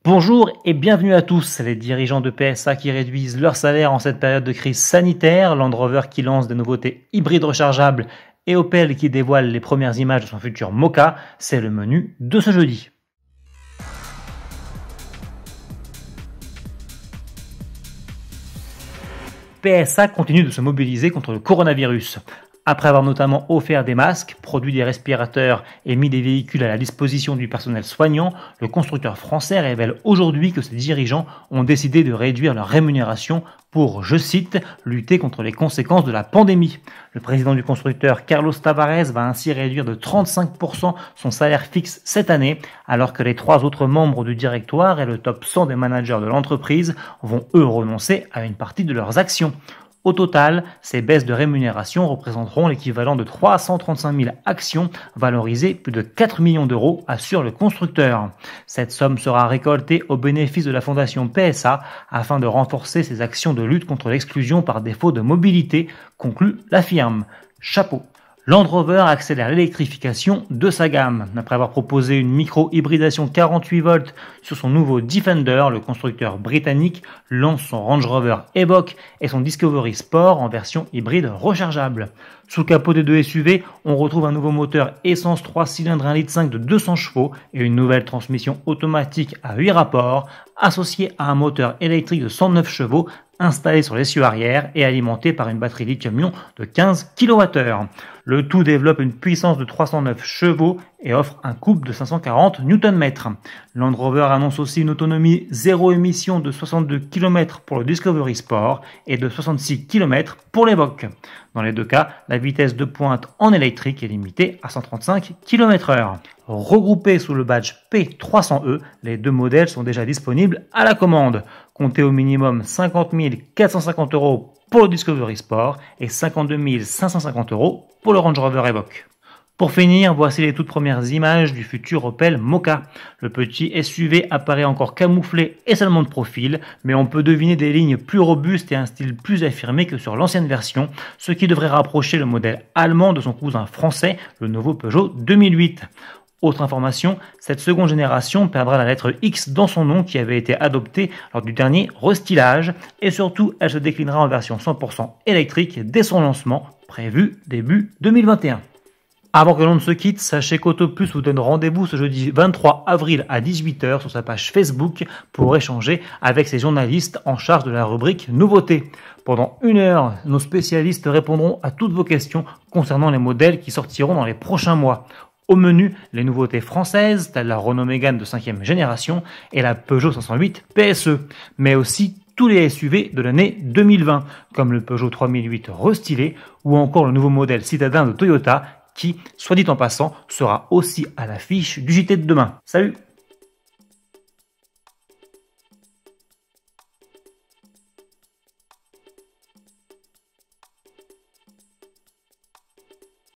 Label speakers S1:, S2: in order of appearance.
S1: Bonjour et bienvenue à tous. Les dirigeants de PSA qui réduisent leur salaire en cette période de crise sanitaire, Land Rover qui lance des nouveautés hybrides rechargeables et Opel qui dévoile les premières images de son futur Mokka, c'est le menu de ce jeudi. PSA continue de se mobiliser contre le coronavirus. Après avoir notamment offert des masques, produit des respirateurs et mis des véhicules à la disposition du personnel soignant, le constructeur français révèle aujourd'hui que ses dirigeants ont décidé de réduire leur rémunération pour, je cite, lutter contre les conséquences de la pandémie. Le président du constructeur, Carlos Tavares, va ainsi réduire de 35% son salaire fixe cette année, alors que les 3 autres membres du directoire et le top 100 des managers de l'entreprise vont eux renoncer à une partie de leurs actions. Au total, ces baisses de rémunération représenteront l'équivalent de 335 000 actions valorisées plus de 4 millions d'euros, assure le constructeur. Cette somme sera récoltée au bénéfice de la fondation PSA afin de renforcer ses actions de lutte contre l'exclusion par défaut de mobilité, conclut la firme. Chapeau. Land Rover accélère l'électrification de sa gamme. Après avoir proposé une micro-hybridation 48 volts sur son nouveau Defender, le constructeur britannique lance son Range Rover Evoque et son Discovery Sport en version hybride rechargeable. Sous le capot des deux SUV, on retrouve un nouveau moteur essence 3 cylindres 1,5 litre de 200 chevaux et une nouvelle transmission automatique à 8 rapports, associée à un moteur électrique de 109 chevaux installé sur l'essieu arrière et alimenté par une batterie lithium-ion de 15 kWh. Le tout développe une puissance de 309 chevaux et offre un couple de 540 Nm. Land Rover annonce aussi une autonomie zéro émission de 62 km pour le Discovery Sport et de 66 km pour l'Evoque. Dans les deux cas, la vitesse de pointe en électrique est limitée à 135 km/h. Regroupés sous le badge P300E, les deux modèles sont déjà disponibles à la commande. Comptez au minimum 50 450 € pour le Discovery Sport et 52 550 € pour le Range Rover Evoque. Pour finir, voici les toutes premières images du futur Opel Mokka. Le petit SUV apparaît encore camouflé et seulement de profil, mais on peut deviner des lignes plus robustes et un style plus affirmé que sur l'ancienne version, ce qui devrait rapprocher le modèle allemand de son cousin français, le nouveau Peugeot 2008. Autre information, cette seconde génération perdra la lettre X dans son nom qui avait été adoptée lors du dernier restylage et surtout elle se déclinera en version 100% électrique dès son lancement, prévu début 2021. Avant que l'on ne se quitte, sachez qu'Autoplus vous donne rendez-vous ce jeudi 23 avril à 18 h sur sa page Facebook pour échanger avec ses journalistes en charge de la rubrique Nouveautés. Pendant 1 heure, nos spécialistes répondront à toutes vos questions concernant les modèles qui sortiront dans les prochains mois. Au menu, les nouveautés françaises, telles la Renault Mégane de 5e génération et la Peugeot 508 PSE, mais aussi tous les SUV de l'année 2020, comme le Peugeot 3008 restylé ou encore le nouveau modèle citadin de Toyota qui, soit dit en passant, sera aussi à l'affiche du JT de demain. Salut!